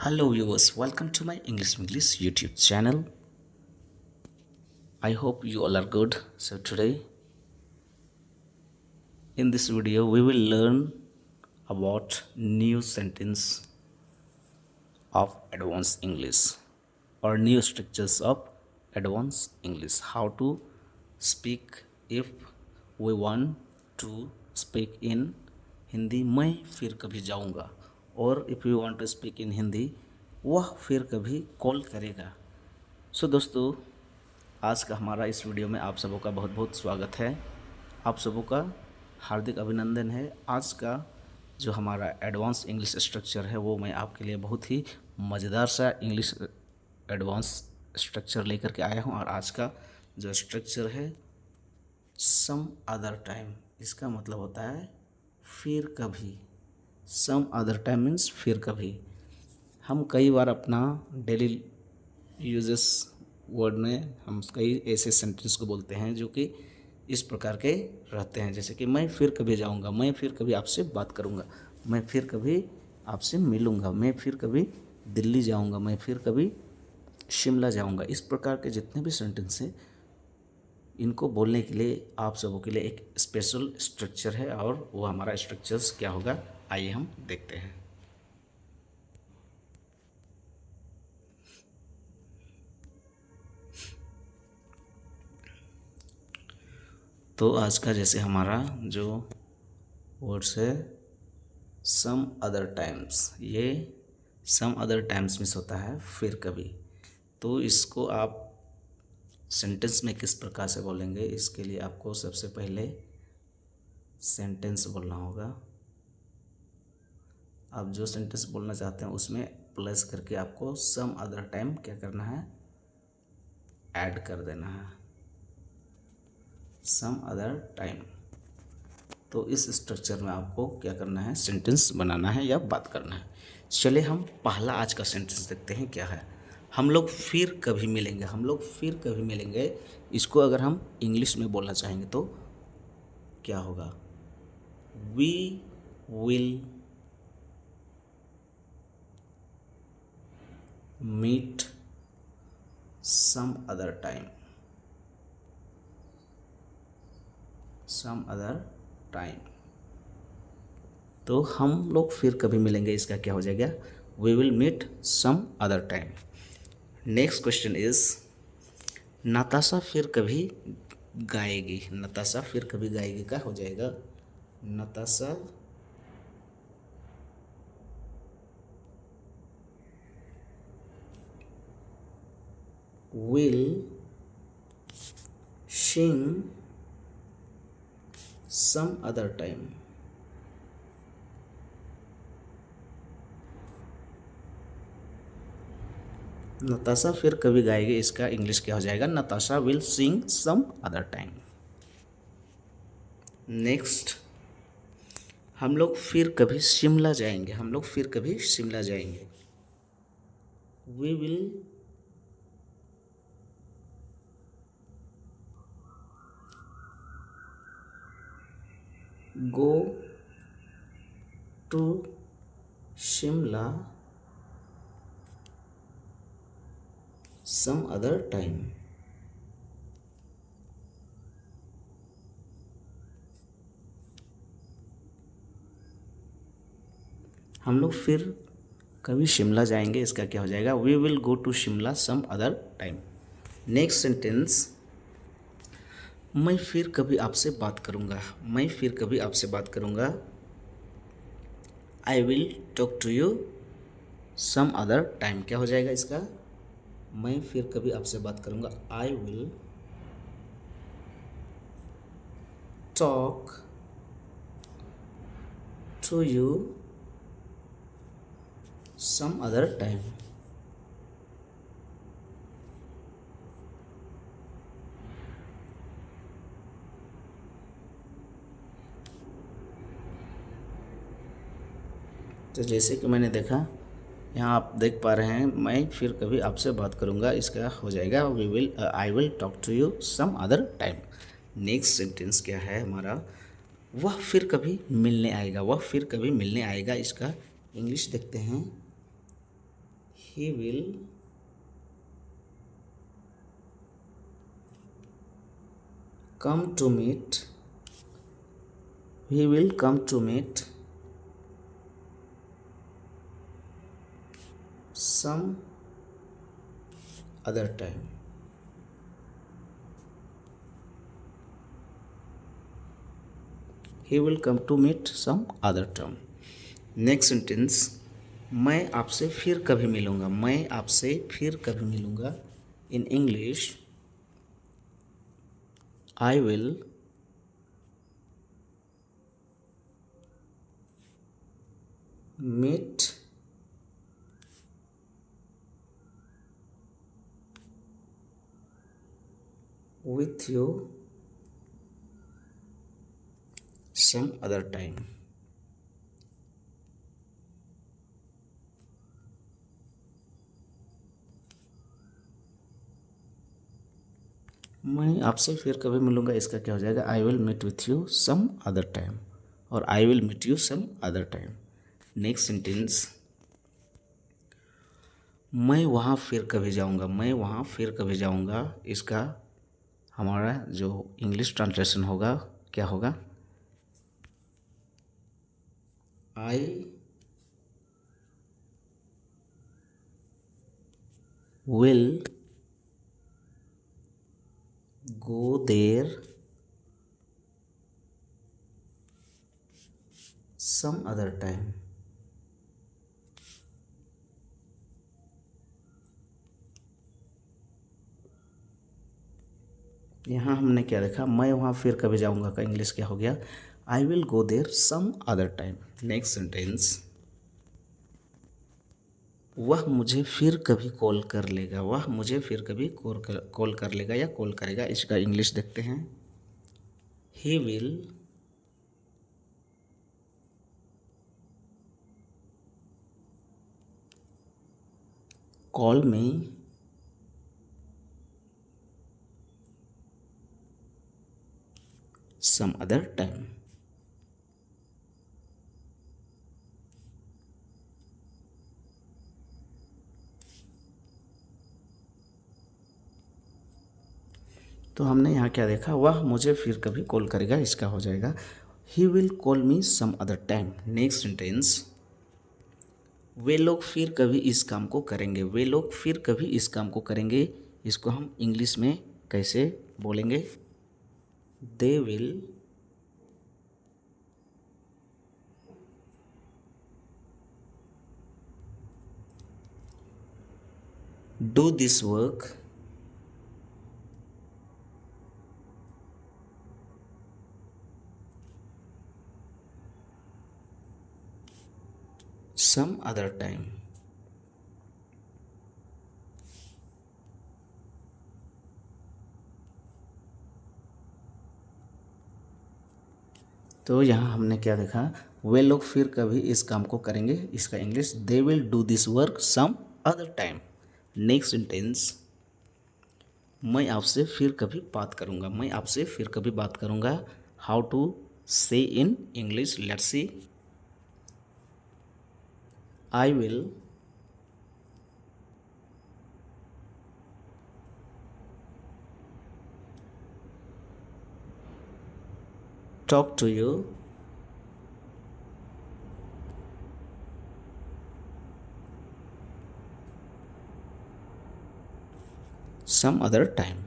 Hello viewers, welcome to my English YouTube channel. I hope you all are good. So today in this video we will learn about new sentence of advanced English or new structures of advanced English. How to speak if we want to speak in Hindi मैं फिर कभी जाऊंगा और if you want to speak in Hindi वह फिर कभी call करेगा। सो दोस्तों, आज का हमारा इस वीडियो में आप सबों का बहुत बहुत स्वागत है। आप सबों का हार्दिक अभिनंदन है। आज का जो हमारा एडवांस इंग्लिश स्ट्रक्चर है वो मैं आपके लिए बहुत ही मज़ेदार सा इंग्लिश एडवांस स्ट्रक्चर लेकर के आया हूँ। और आज का जो स्ट्रक्चर है सम अदर टाइम, इसका मतलब होता है फिर कभी। सम अदर टाइम मीन्स फिर कभी। हम कई बार अपना डेली यूजेस वर्ड में हम कई ऐसे सेंटेंस को बोलते हैं जो कि इस प्रकार के रहते हैं, जैसे कि मैं फिर कभी जाऊंगा, मैं फिर कभी आपसे बात करूंगा, मैं फिर कभी आपसे मिलूंगा, मैं फिर कभी दिल्ली जाऊंगा, मैं फिर कभी शिमला जाऊंगा। इस प्रकार के जितने भी सेंटेंस हैं इनको बोलने के लिए आप सबों के लिए एक स्पेशल स्ट्रक्चर है, और वो हमारा स्ट्रक्चर्स क्या होगा आइए हम देखते हैं। तो आज का जैसे हमारा जो वर्ड्स है सम अदर टाइम्स, ये सम अदर टाइम्स मिस होता है फिर कभी। तो इसको आप सेंटेंस में किस प्रकार से बोलेंगे, इसके लिए आपको सबसे पहले सेंटेंस बोलना होगा। आप जो सेंटेंस बोलना चाहते हैं उसमें प्लस करके आपको सम अदर टाइम क्या करना है, ऐड कर देना है, सम अदर टाइम। तो इस स्ट्रक्चर में आपको क्या करना है, सेंटेंस बनाना है या बात करना है। चलिए हम पहला आज का सेंटेंस देखते हैं क्या है। हम लोग फिर कभी मिलेंगे, हम लोग फिर कभी मिलेंगे। इसको अगर हम इंग्लिश में बोलना चाहेंगे तो क्या होगा, we will meet some other time, some other time. तो हम लोग फिर कभी मिलेंगे, इसका क्या हो जाएगा, we will meet some other time. Next question is Natasha फिर कभी गाएगी, नताशा फिर कभी गाएगी का हो जाएगा, Natasha will sing some other time। Natasha फिर कभी गाएगी, इसका इंग्लिश क्या हो जाएगा, Natasha will sing some other time. Next, हम लोग फिर कभी शिमला जाएंगे, हम लोग फिर कभी शिमला जाएंगे, we will go to Shimla some other time. हम लोग फिर कभी शिमला जाएंगे, इसका क्या हो जाएगा, we will go to Shimla some other time. Next sentence, मैं फिर कभी आपसे बात करूंगा, मैं फिर कभी आपसे बात करूंगा, I will talk to you some other time. क्या हो जाएगा इसका, मैं फिर कभी आपसे बात करूंगा, I will talk to you some other time. तो जैसे कि मैंने देखा, यहाँ आप देख पा रहे हैं, मैं फिर कभी आपसे बात करूँगा, इसका हो जाएगा I will talk to you some other time. Next sentence क्या है हमारा, वह फिर कभी मिलने आएगा, वह फिर कभी मिलने आएगा। इसका इंग्लिश देखते हैं, he will come to meet, he will come to meet some other time. He will come to meet some other time. Next sentence, मैं आपसे फिर कभी मिलूँगा, मैं आपसे फिर कभी मिलूँगा. In English, I will meet with you some other time. मैं आपसे फिर कभी मिलूँगा, इसका क्या हो जाएगा, I will meet with you some other time, और I will meet you some other time. Next sentence, मैं वहाँ फिर कभी जाऊँगा, मैं वहाँ फिर कभी जाऊँगा, इसका हमारा जो इंग्लिश ट्रांसलेशन होगा क्या होगा, आई will go there some other time. यहाँ हमने क्या देखा, मैं वहाँ फिर कभी जाऊँगा का इंग्लिश क्या हो गया, I will go there some other time. Next sentence, वह मुझे फिर कभी कॉल कर लेगा, वह मुझे फिर कभी कॉल कर लेगा या कॉल करेगा, इसका इंग्लिश देखते हैं. ही will call me some other time. तो हमने यहाँ क्या देखा, वह मुझे फिर कभी कॉल करेगा, इसका हो जाएगा he will call me some other time. Next sentence, वे लोग फिर कभी इस काम को करेंगे, वे लोग फिर कभी इस काम को करेंगे, इसको हम इंग्लिश में कैसे बोलेंगे, दे will do this work some other time. तो यहाँ हमने क्या देखा, वे लोग फिर कभी इस काम को करेंगे, इसका English they will do this work some other time. Next sentence, मैं आपसे फिर कभी बात करूँगा, मैं आपसे फिर कभी बात करूँगा, हाउ टू से in English, let's see. I will talk to you some other time.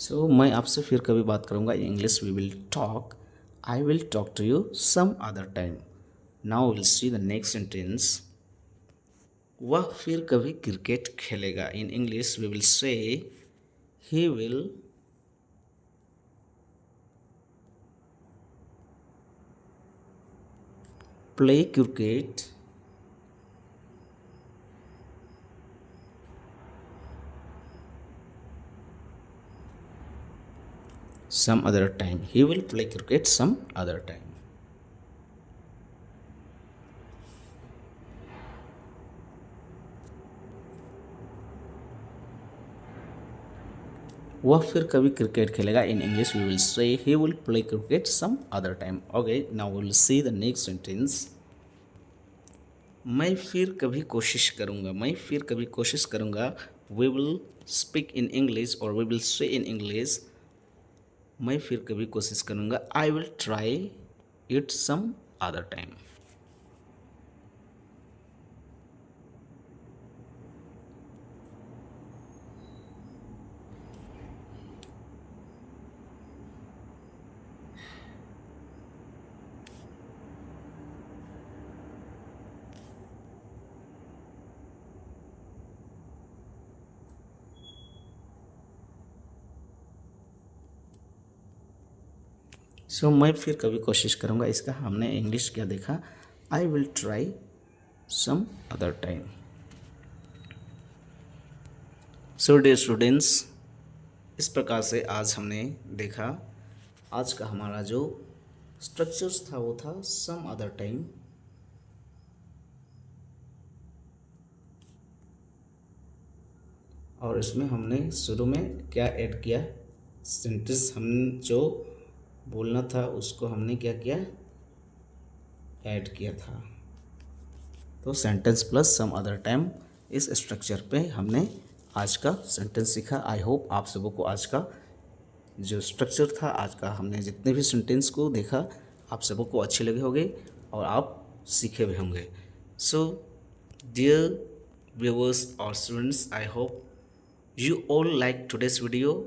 So मैं आपसे फिर कभी बात करूँगा, English we will talk, I will talk to you some other time. Now will see the next sentence, वह फिर कभी cricket खेलेगा, in English we will say he will play cricket some other time. He will play cricket some other time. वह फिर कभी cricket खेलेगा. In English we will say he will play cricket some other time. Okay, now we will see the next sentence. मैं फिर कभी कोशिश करूँगा. मैं फिर कभी कोशिश करूँगा. We will speak in English और we will say in English. मैं फिर कभी कोशिश करूँगा. I will try it some other time. So मैं फिर कभी कोशिश करूँगा. इसका हमने इंग्लिश क्या देखा. I will try some other time. So dear students, इस प्रकार से आज हमने देखा. आज का हमारा जो स्ट्रक्चर्स था वो था सम अदर टाइम. और इसमें हमने शुरू में क्या ऐड किया. सेंटेंस हम जो बोलना था उसको हमने क्या किया, ऐड किया था. तो sentence plus some other time इस स्ट्रक्चर पे हमने आज का सेंटेंस सीखा. आई होप आप सबों को आज का जो स्ट्रक्चर था, आज का हमने जितने भी सेंटेंस को देखा, आप सबों को अच्छे लगे होंगे और आप सीखे भी होंगे. So dear viewers or students, I hope you all like today's video.